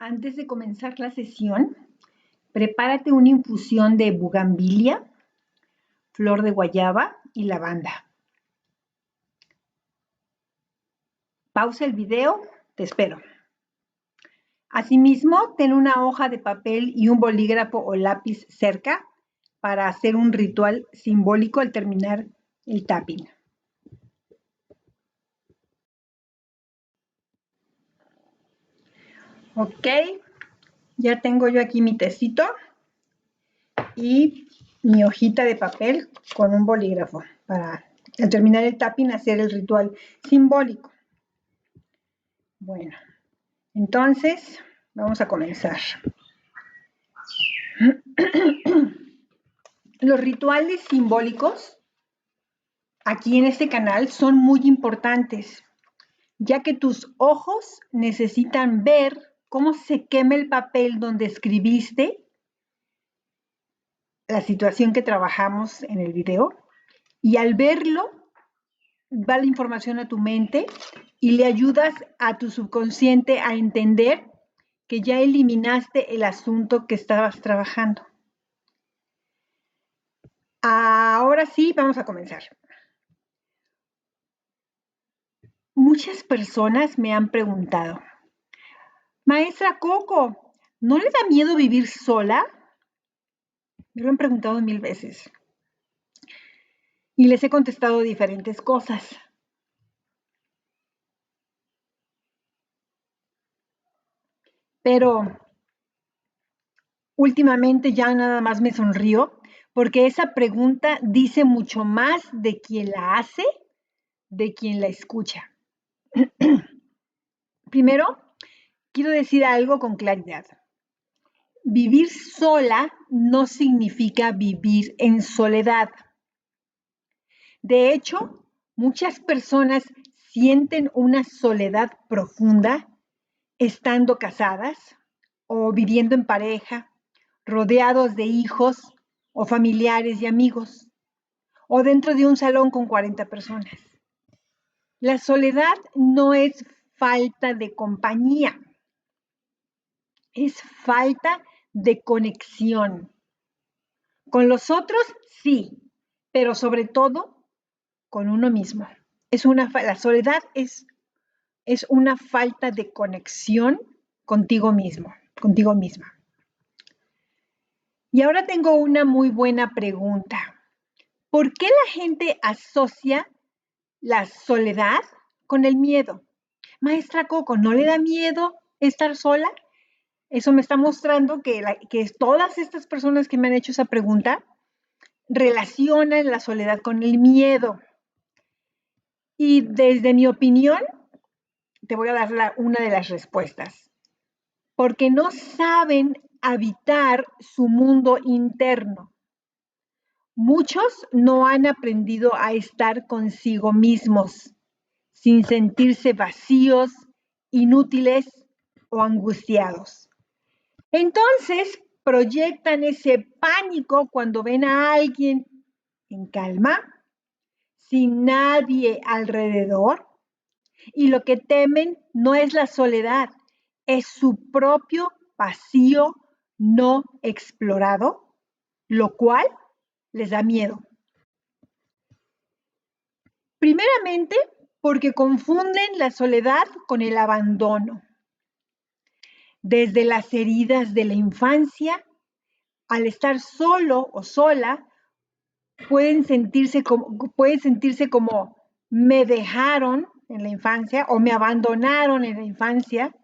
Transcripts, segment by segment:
Antes de comenzar la sesión, prepárate una infusión de bugambilia, flor de guayaba y lavanda. Pausa el video, te espero. Asimismo, ten una hoja de papel y un bolígrafo o lápiz cerca para hacer un ritual simbólico al terminar el tapping. Ok, ya tengo yo aquí mi tecito y mi hojita de papel con un bolígrafo para al terminar el tapping hacer el ritual simbólico. Bueno, entonces vamos a comenzar. Los rituales simbólicos aquí en este canal son muy importantes, ya que tus ojos necesitan ver cómo se quema el papel donde escribiste la situación que trabajamos en el video, y al verlo va la información a tu mente y le ayudas a tu subconsciente a entender que ya eliminaste el asunto que estabas trabajando. Ahora sí, vamos a comenzar. Muchas personas me han preguntado, Maestra Coco, ¿no le da miedo vivir sola? Me lo han preguntado 1000 veces. Y les he contestado diferentes cosas. Pero últimamente ya nada más me sonrío porque esa pregunta dice mucho más de quien la hace, de quien la escucha. Primero, quiero decir algo con claridad. Vivir sola no significa vivir en soledad. De hecho, muchas personas sienten una soledad profunda estando casadas o viviendo en pareja, rodeados de hijos o familiares y amigos, o dentro de un salón con 40 personas. La soledad no es falta de compañía, es falta de conexión. Con los otros, sí, pero sobre todo con uno mismo. La soledad es una falta de conexión contigo mismo, contigo misma. Y ahora tengo una muy buena pregunta. ¿Por qué la gente asocia la soledad con el miedo? Maestra Coco, ¿no le da miedo estar sola? Eso me está mostrando que todas estas personas que me han hecho esa pregunta relacionan la soledad con el miedo. Y desde mi opinión, te voy a dar una de las respuestas. Porque no saben habitar su mundo interno. Muchos no han aprendido a estar consigo mismos, sin sentirse vacíos, inútiles o angustiados. Entonces, proyectan ese pánico cuando ven a alguien en calma, sin nadie alrededor, y lo que temen no es la soledad, es su propio vacío no explorado, lo cual les da miedo. Primeramente, porque confunden la soledad con el abandono. Desde las heridas de la infancia, al estar solo o sola, pueden sentirse como me dejaron en la infancia o me abandonaron en la infancia,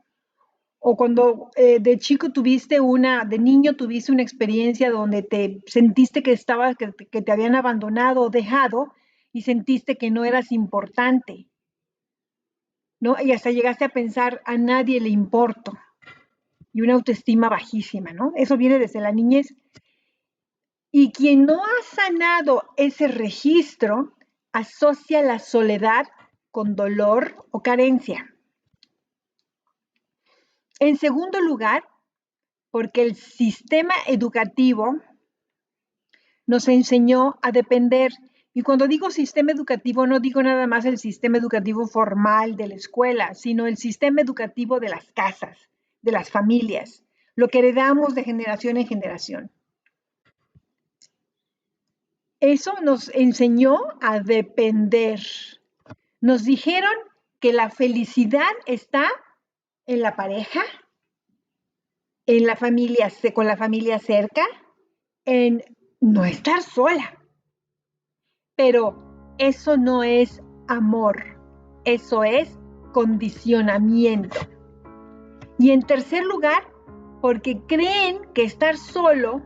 o cuando de niño tuviste una experiencia donde te sentiste que te habían abandonado o dejado y sentiste que no eras importante, ¿no? Y hasta llegaste a pensar, a nadie le importo, y una autoestima bajísima, ¿no? Eso viene desde la niñez. Y quien no ha sanado ese registro asocia la soledad con dolor o carencia. En segundo lugar, porque el sistema educativo nos enseñó a depender. Y cuando digo sistema educativo, no digo nada más el sistema educativo formal de la escuela, sino el sistema educativo de las casas, de las familias, lo que heredamos de generación en generación. Eso nos enseñó a depender. Nos dijeron que la felicidad está en la pareja, en la familia, con la familia cerca, en no estar sola. Pero eso no es amor, eso es condicionamiento. Y en tercer lugar, porque creen que estar solo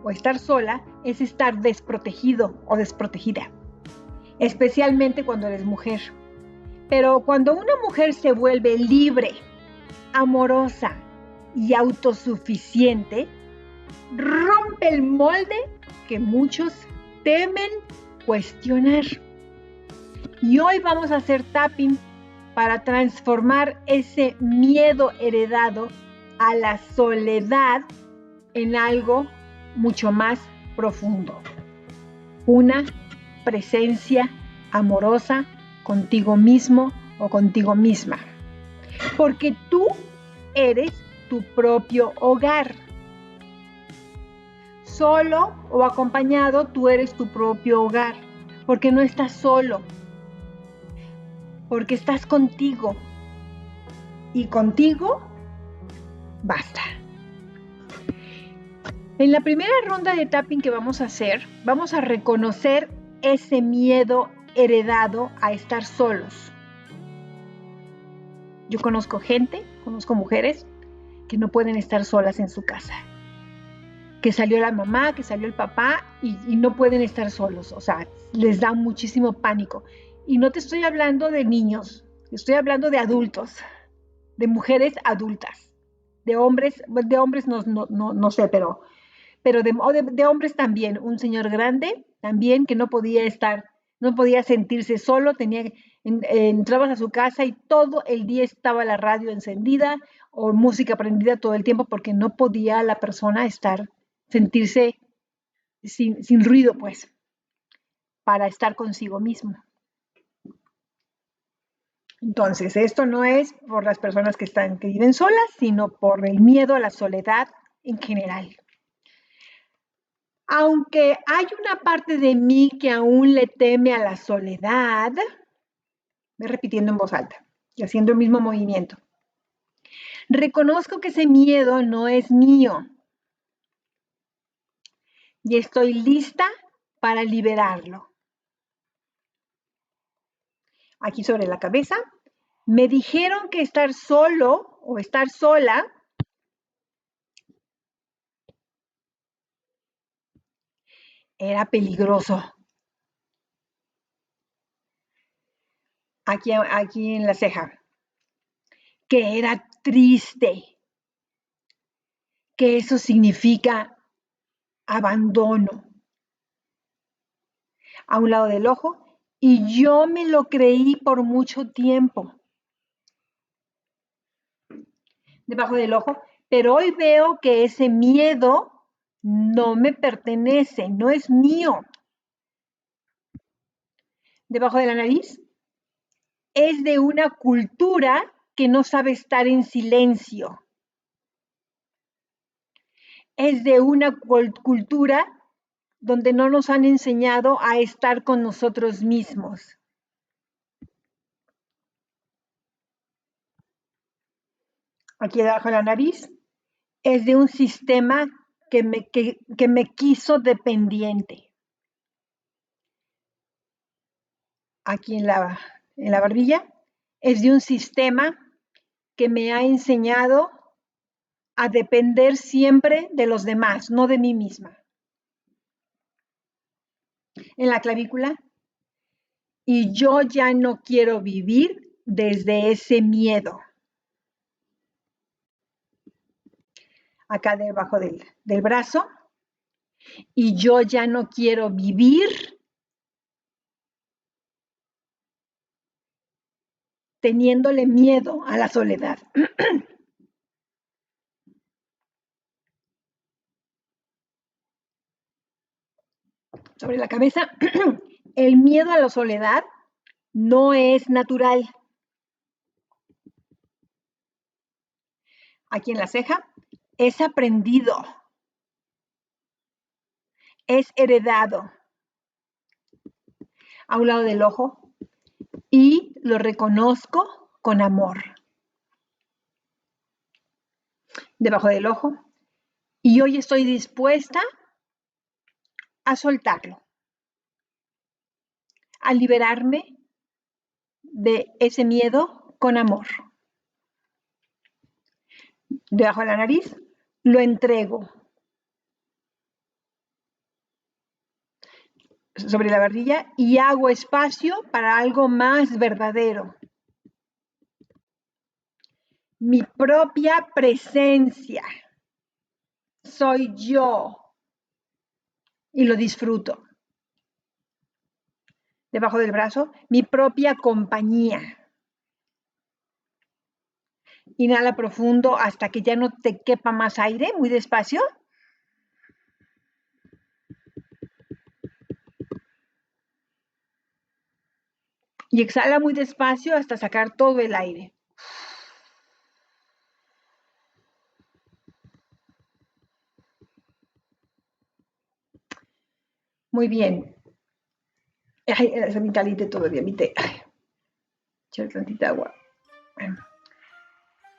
o estar sola es estar desprotegido o desprotegida, especialmente cuando eres mujer. Pero cuando una mujer se vuelve libre, amorosa y autosuficiente, rompe el molde que muchos temen cuestionar. Y hoy vamos a hacer tapping para transformar ese miedo heredado a la soledad en algo mucho más profundo. Una presencia amorosa contigo mismo o contigo misma. Porque tú eres tu propio hogar. Solo o acompañado, tú eres tu propio hogar. Porque no estás solo. Porque estás contigo. Y contigo, basta. En la primera ronda de tapping que vamos a hacer, vamos a reconocer ese miedo heredado a estar solos. Yo conozco mujeres que no pueden estar solas en su casa. Que salió la mamá, que salió el papá y no pueden estar solos. O sea, les da muchísimo pánico. Y no te estoy hablando de niños, estoy hablando de adultos, de mujeres adultas, de hombres no sé, pero de hombres también. Un señor grande también que no podía sentirse solo, entrabas a su casa y todo el día estaba la radio encendida o música prendida todo el tiempo porque no podía la persona sentirse sin ruido, pues, para estar consigo mismo. Entonces, esto no es por las personas que viven solas, sino por el miedo a la soledad en general. Aunque hay una parte de mí que aún le teme a la soledad, voy repitiendo en voz alta y haciendo el mismo movimiento. Reconozco que ese miedo no es mío y estoy lista para liberarlo. Aquí sobre la cabeza, me dijeron que estar solo o estar sola era peligroso. Aquí en la ceja. Que era triste. Que eso significa abandono. A un lado del ojo. Y yo me lo creí por mucho tiempo. Debajo del ojo. Pero hoy veo que ese miedo no me pertenece, no es mío. Debajo de la nariz. Es de una cultura que no sabe estar en silencio. Es de una cultura donde no nos han enseñado a estar con nosotros mismos. Aquí debajo de la nariz, es de un sistema que me quiso dependiente. Aquí en la barbilla, es de un sistema que me ha enseñado a depender siempre de los demás, no de mí misma. En la clavícula, y yo ya no quiero vivir desde ese miedo. Acá debajo del brazo, y yo ya no quiero vivir teniéndole miedo a la soledad. Sobre la cabeza, el miedo a la soledad no es natural. Aquí en la ceja, es aprendido, es heredado. A un lado del ojo, y lo reconozco con amor. Debajo del ojo, y hoy estoy dispuesta a soltarlo, a liberarme de ese miedo con amor. Debajo de la nariz, lo entrego. Sobre la barbilla, y hago espacio para algo más verdadero. Mi propia presencia. Soy yo. Y lo disfruto. Debajo del brazo, mi propia compañía. Inhala profundo hasta que ya no te quepa más aire, muy despacio. Y exhala muy despacio hasta sacar todo el aire. Muy bien. Ay, se me caliente todavía mi té. Echar tantita agua.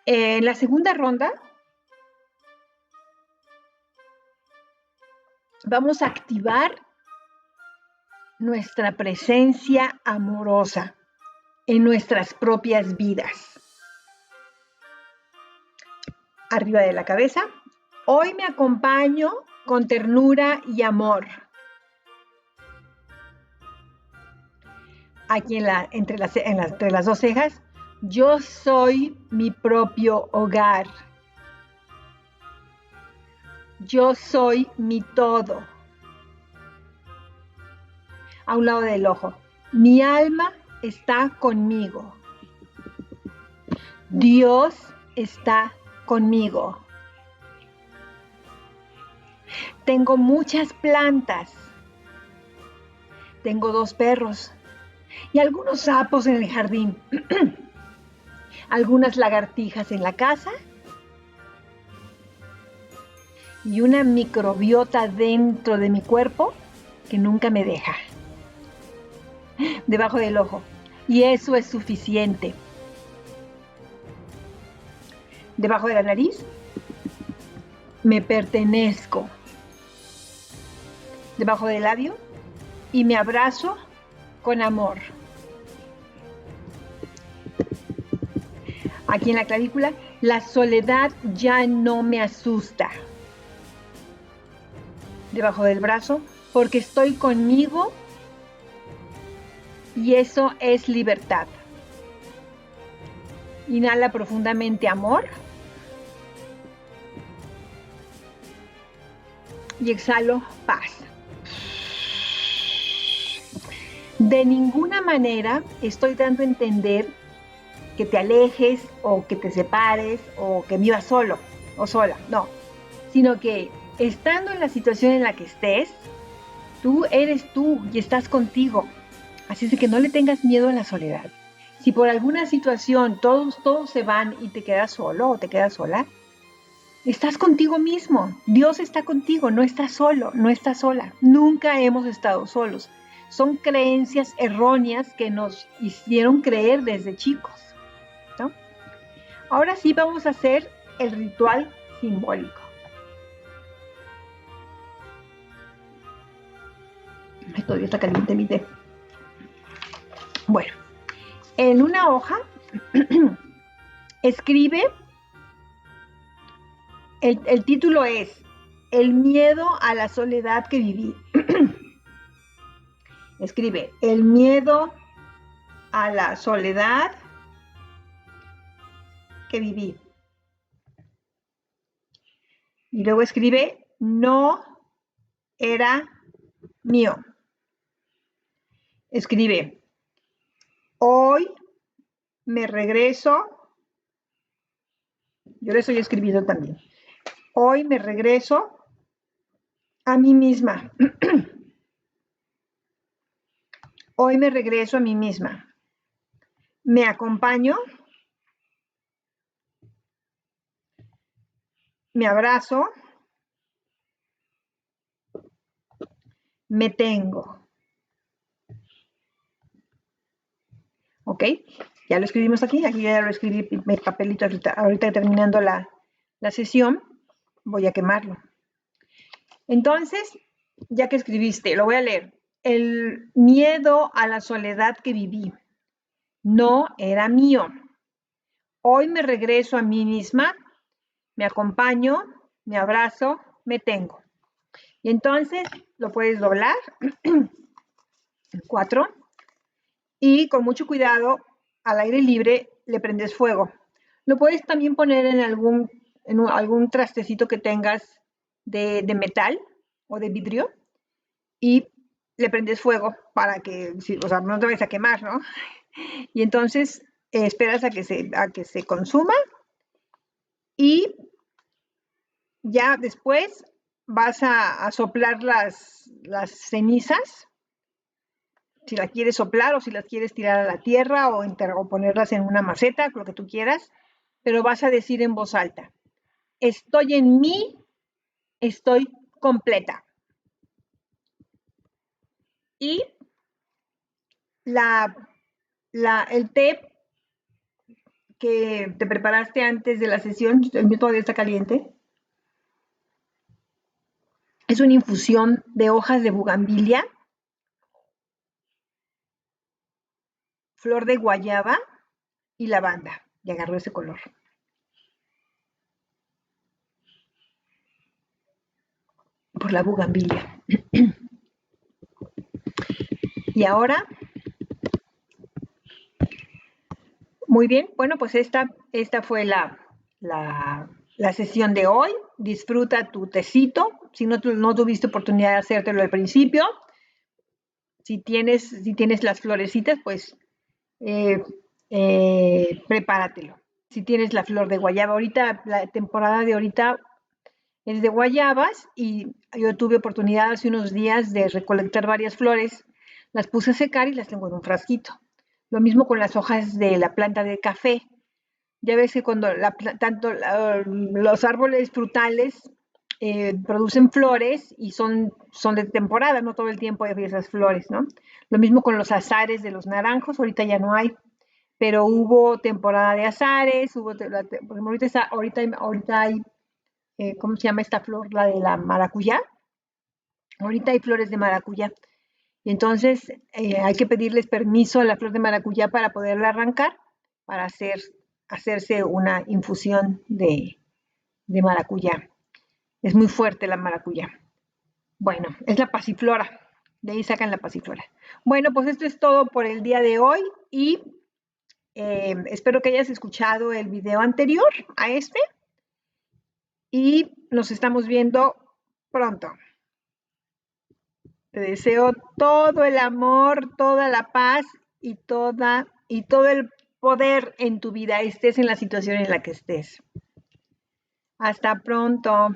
En la segunda ronda vamos a activar nuestra presencia amorosa en nuestras propias vidas. Arriba de la cabeza, hoy me acompaño con ternura y amor. Aquí entre las dos cejas, yo soy mi propio hogar. Yo soy mi todo. A un lado del ojo, mi alma está conmigo. Dios está conmigo. Tengo muchas plantas. Tengo 2 perros y algunos sapos en el jardín. Algunas lagartijas en la casa y una microbiota dentro de mi cuerpo que nunca me deja. Debajo del ojo. Y eso es suficiente. Debajo de la nariz, me pertenezco. Debajo del labio, y me abrazo con amor. Aquí en la clavícula, la soledad ya no me asusta. Debajo del brazo, porque estoy conmigo y eso es libertad. Inhala profundamente amor. Y exhalo paz. De ninguna manera estoy dando a entender que te alejes o que te separes o que vivas solo o sola, no, sino que estando en la situación en la que estés, tú eres tú y estás contigo. Así es de que no le tengas miedo a la soledad. Si por alguna situación todos se van y te quedas solo o te quedas sola, estás contigo mismo. Dios está contigo, no estás solo, no estás sola. Nunca hemos estado solos. Son creencias erróneas que nos hicieron creer desde chicos, ¿no? Ahora sí vamos a hacer el ritual simbólico. Ay, todavía está caliente mi té. Bueno, en una hoja escribe, el título es El miedo a la soledad que viví. Escribe, el miedo a la soledad que viví. Y luego escribe, no era mío. Escribe, hoy me regreso. Yo le estoy escribiendo también. Hoy me regreso a mí misma. Hoy me regreso a mí misma. Me acompaño me abrazo, me tengo. ¿Ok? Ya lo escribimos aquí ya lo escribí en mi papelito ahorita terminando la sesión, voy a quemarlo. Entonces, ya que escribiste, lo voy a leer. El miedo a la soledad que viví no era mío. Hoy me regreso a mí misma, me acompaño, me abrazo, me tengo. Y entonces lo puedes doblar, 4, y con mucho cuidado, al aire libre, le prendes fuego. Lo puedes también poner en algún trastecito que tengas de metal o de vidrio y le prendes fuego para que, o sea, no te vayas a quemar, ¿no? Y entonces esperas a que se consuma y ya después vas a soplar las cenizas, si las quieres soplar o si las quieres tirar a la tierra o ponerlas en una maceta, lo que tú quieras, pero vas a decir en voz alta, estoy en mí, estoy completa. Y el té que te preparaste antes de la sesión, el mío todavía está caliente, es una infusión de hojas de bugambilia, flor de guayaba y lavanda. Y agarró ese color. Por la bugambilia. Y ahora, muy bien, bueno, pues esta fue la sesión de hoy. Disfruta tu tecito. Si no tuviste oportunidad de hacértelo al principio, si tienes las florecitas, pues prepáratelo. Si tienes la flor de guayaba, ahorita, la temporada de ahorita es de guayabas y yo tuve oportunidad hace unos días de recolectar varias flores, las puse a secar y las tengo en un frasquito. Lo mismo con las hojas de la planta de café. Ya ves que cuando los árboles frutales producen flores y son de temporada, no todo el tiempo hay esas flores, ¿no? Lo mismo con los azares de los naranjos, ahorita ya no hay, pero hubo temporada de azares, ahorita hay, ¿cómo se llama esta flor? La de la maracuyá. Ahorita hay flores de maracuyá. Y entonces hay que pedirles permiso a la flor de maracuyá para poderla arrancar, para hacerse una infusión de maracuyá. Es muy fuerte la maracuyá. Bueno, es la pasiflora. De ahí sacan la pasiflora. Bueno, pues esto es todo por el día de hoy y espero que hayas escuchado el video anterior a este y nos estamos viendo pronto. Te deseo todo el amor, toda la paz y todo el poder en tu vida, estés en la situación en la que estés. Hasta pronto.